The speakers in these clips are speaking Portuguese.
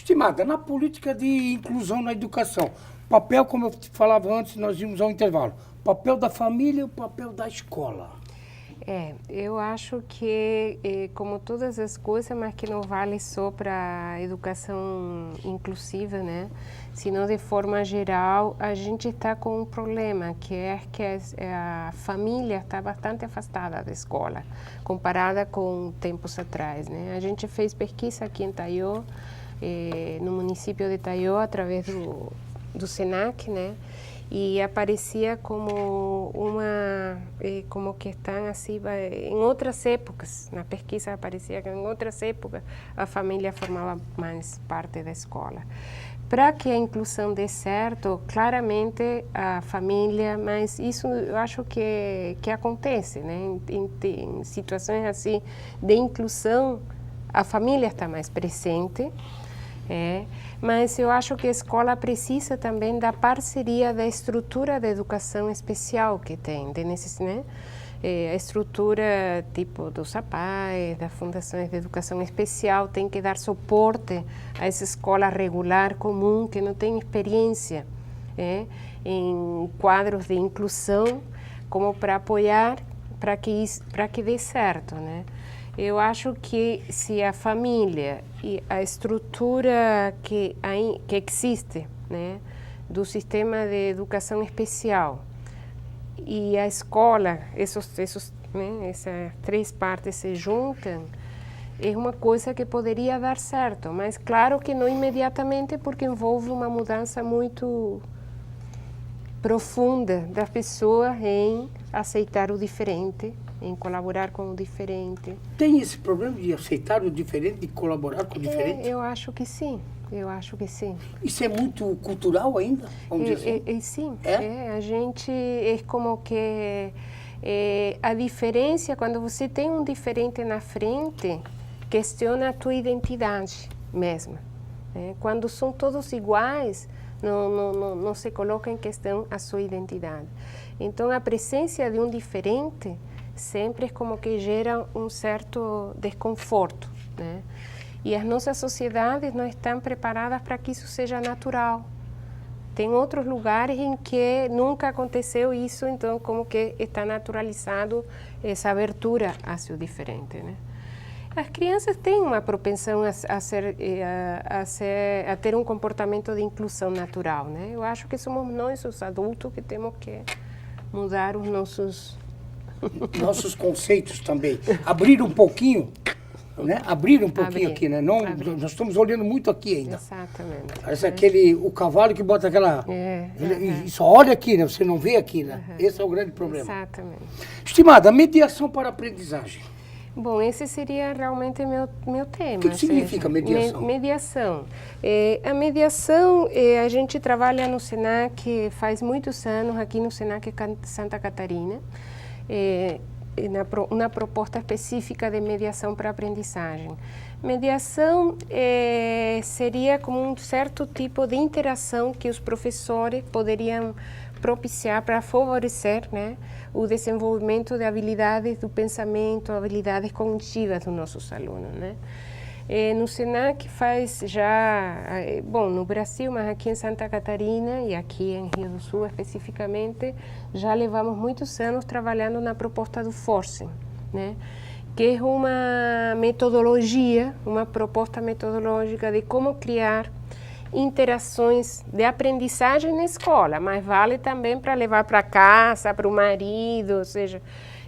Estimada, na política de inclusão na educação, papel, como eu te falava antes, nós íamos ao intervalo, papel da família e o papel da escola. Eu acho que, como todas as coisas, mas que não vale só para a educação inclusiva, né? Senão, de forma geral, a gente está com um problema, que é que a família está bastante afastada da escola, comparada com tempos atrás, né? A gente fez pesquisa aqui em Taió, no município de Taió, através do SENAC, né? E aparecia como como que estão assim, em outras épocas, na pesquisa aparecia que em outras épocas a família formava mais parte da escola. Para que a inclusão dê certo, claramente a família, mas isso eu acho que acontece, né? Em situações assim de inclusão, a família está mais presente. Mas eu acho que a escola precisa também da parceria da estrutura da educação especial que tem, né? A estrutura tipo dos APAES, das fundações de educação especial, tem que dar suporte a essa escola regular comum que não tem experiência em quadros de inclusão, como para apoiar para que dê certo, né? Eu acho que se a família e a estrutura que existe, né, do sistema de educação especial e a escola, essas três partes se juntam, é uma coisa que poderia dar certo, mas claro que não imediatamente, porque envolve uma mudança muito profunda da pessoa em aceitar o diferente, em colaborar com o diferente. Tem esse problema de aceitar o diferente, de colaborar com o diferente? Eu acho que sim, eu acho que sim. Isso é muito cultural ainda, vamos dizer assim? Sim, a gente é como que a diferença, quando você tem um diferente na frente, questiona a tua identidade mesmo. Quando são todos iguais, não se coloca em questão a sua identidade. Então, a presença de um diferente sempre é como que gera um certo desconforto, né? E as nossas sociedades não estão preparadas para que isso seja natural. Tem outros lugares em que nunca aconteceu isso, então como que está naturalizado essa abertura hacia o diferente, né? As crianças têm uma propensão a ter um comportamento de inclusão natural, né? Eu acho que somos nós, os adultos, que temos que mudar os nossos conceitos também. Abrir um pouquinho, né? Abrir um pouquinho aqui, né? Nós estamos olhando muito aqui ainda. Exatamente. Parece o cavalo que bota aquela... E só olha aqui, né? Você não vê aqui, né? Esse é o grande problema. Exatamente. Estimada, mediação para aprendizagem. Bom, esse seria realmente meu tema. O que significa mediação? Mediação. A mediação, a gente trabalha no SENAC faz muitos anos, aqui no SENAC Santa Catarina, uma proposta específica de mediação para aprendizagem. Mediação seria como um certo tipo de interação que os professores poderiam propiciar para favorecer, né, o desenvolvimento de habilidades do pensamento, habilidades cognitivas dos nossos alunos, né? No SENAC faz já, no Brasil, mas aqui em Santa Catarina e aqui em Rio do Sul especificamente, já levamos muitos anos trabalhando na proposta do Forcing, né? Que é uma metodologia, uma proposta metodológica de como criar interações de aprendizagem na escola, mas vale também para levar para casa, para o marido, ou seja,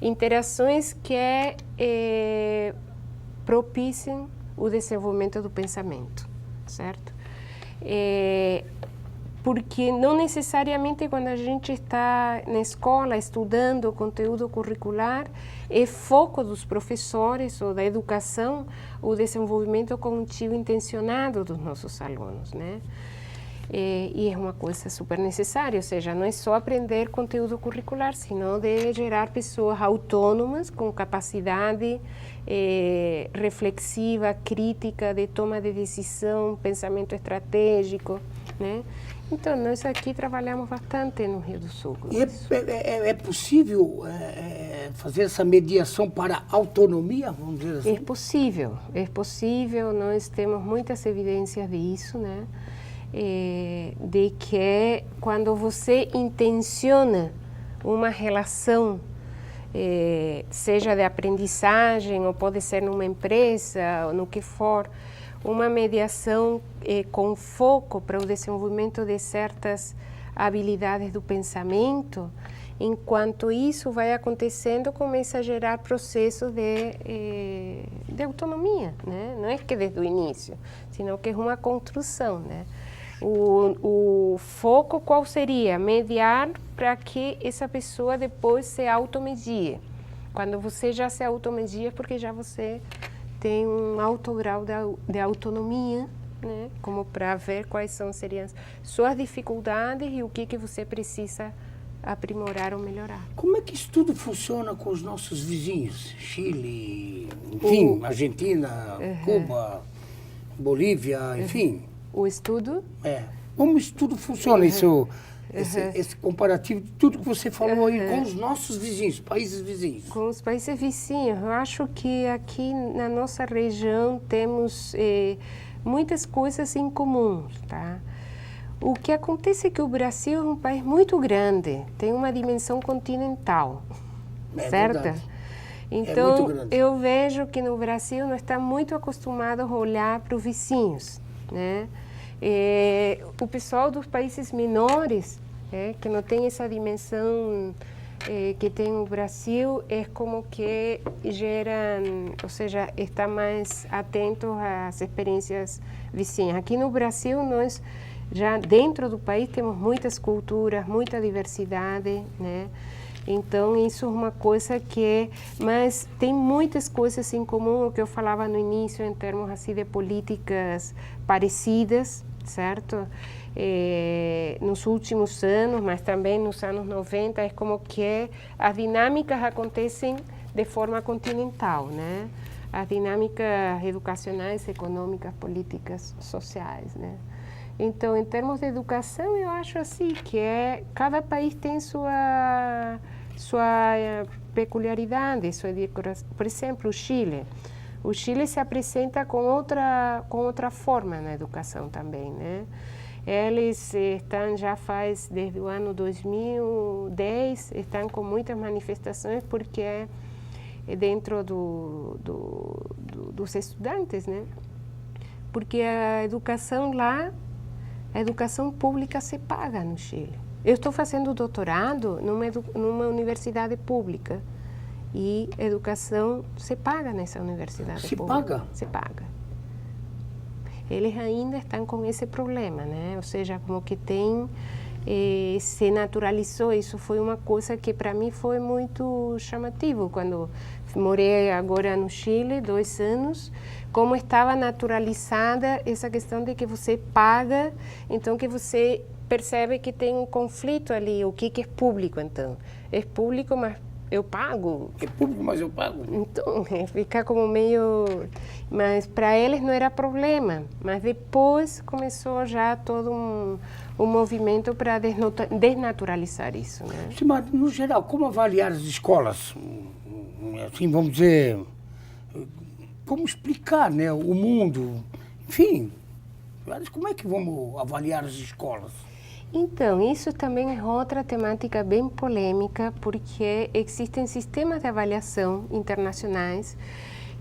interações que propiciem o desenvolvimento do pensamento, certo? Porque não necessariamente quando a gente está na escola estudando o conteúdo curricular, é foco dos professores ou da educação o desenvolvimento cognitivo intencionado dos nossos alunos, né? E é uma coisa super necessária, ou seja, não é só aprender conteúdo curricular, senão de gerar pessoas autônomas com capacidade reflexiva, crítica, de toma de decisão, pensamento estratégico, né? Então, nós aqui trabalhamos bastante no Rio do Sul. E é possível fazer essa mediação para a autonomia, vamos dizer assim? É possível, nós temos muitas evidências disso, né? De que quando você intenciona uma relação, seja de aprendizagem, ou pode ser numa empresa, ou no que for, uma mediação com foco para o desenvolvimento de certas habilidades do pensamento, enquanto isso vai acontecendo, começa a gerar processos de autonomia, né? Não é que desde o início, senão que é uma construção, né? O foco qual seria? Mediar para que essa pessoa depois se automedie. Quando você já se automedia, é porque já você tem um alto grau de autonomia, né? Como para ver quais seriam suas dificuldades e o que você precisa aprimorar ou melhorar. Como é que isso tudo funciona com os nossos vizinhos? Chile, enfim, Argentina, Cuba, Bolívia, enfim. O estudo? Como isso tudo funciona, esse comparativo de tudo que você falou aí com os nossos vizinhos, países vizinhos? Com os países vizinhos, eu acho que aqui na nossa região temos muitas coisas em comum, tá? O que acontece é que o Brasil é um país muito grande, tem uma dimensão continental, certo? Verdade. Então, eu vejo que no Brasil nós estamos muito acostumados a olhar para os vizinhos, né? O pessoal dos países menores, que não tem essa dimensão que tem o Brasil, é como que geram, ou seja, está mais atento às experiências vizinhas. Aqui no Brasil, nós já dentro do país temos muitas culturas, muita diversidade, né? Então, isso é uma coisa mas tem muitas coisas em comum, o que eu falava no início, em termos assim de políticas parecidas, certo? Nos últimos anos, mas também nos anos 90, é como que as dinâmicas acontecem de forma continental, né? As dinâmicas educacionais, econômicas, políticas, sociais, né? Então, em termos de educação, eu acho assim que cada país tem sua peculiaridade, por exemplo, o Chile. O Chile se apresenta com outra forma na educação também, né? Eles estão desde o ano 2010, estão com muitas manifestações porque é dentro dos estudantes, né? Porque a educação lá, a educação pública se paga no Chile. Eu estou fazendo doutorado numa universidade pública e a educação se paga nessa universidade pública. Se paga? Se paga. Eles ainda estão com esse problema, né? Ou seja, como que se naturalizou. Isso foi uma coisa que para mim foi muito chamativo quando morei agora no Chile 2 anos, como estava naturalizada essa questão de que você paga, então que você percebe que tem um conflito ali. O que é público, então? É público, mas eu pago. É público, mas eu pago. Então, fica como meio... Mas para eles não era problema. Mas depois começou já todo um movimento para desnaturalizar isso, né? Sim, mas, no geral, como avaliar as escolas? Assim, vamos dizer... Como explicar, né, o mundo? Enfim, como é que vamos avaliar as escolas? Então, isso também é outra temática bem polêmica, porque existem sistemas de avaliação internacionais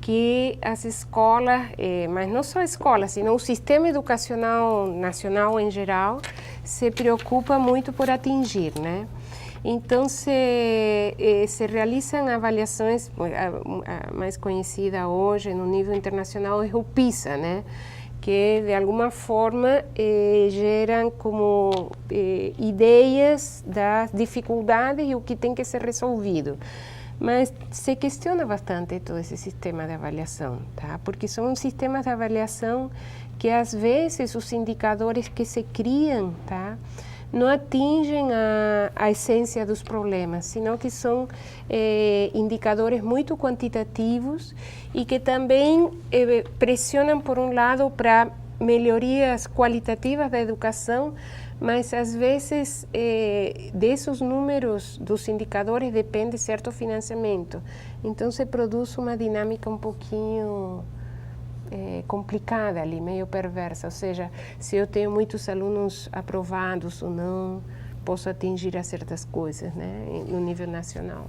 que as escolas, mas não só escolas, sino o sistema educacional nacional em geral, se preocupa muito por atingir, né? Então, se realizam avaliações, a mais conhecida hoje no nível internacional é o PISA, né? Que de alguma forma geram como ideias das dificuldades e o que tem que ser resolvido. Mas se questiona bastante todo esse sistema de avaliação, tá? Porque são sistemas de avaliação que às vezes os indicadores que se criam, tá, não atingem a essência dos problemas, senão que são indicadores muito quantitativos e que também pressionam, por um lado, para melhorias qualitativas da educação, mas às vezes desses números, dos indicadores, depende certo financiamento. Então se produz uma dinâmica um pouquinho complicada ali, meio perversa. Ou seja, se eu tenho muitos alunos aprovados ou não, posso atingir a certas coisas, né, no nível nacional.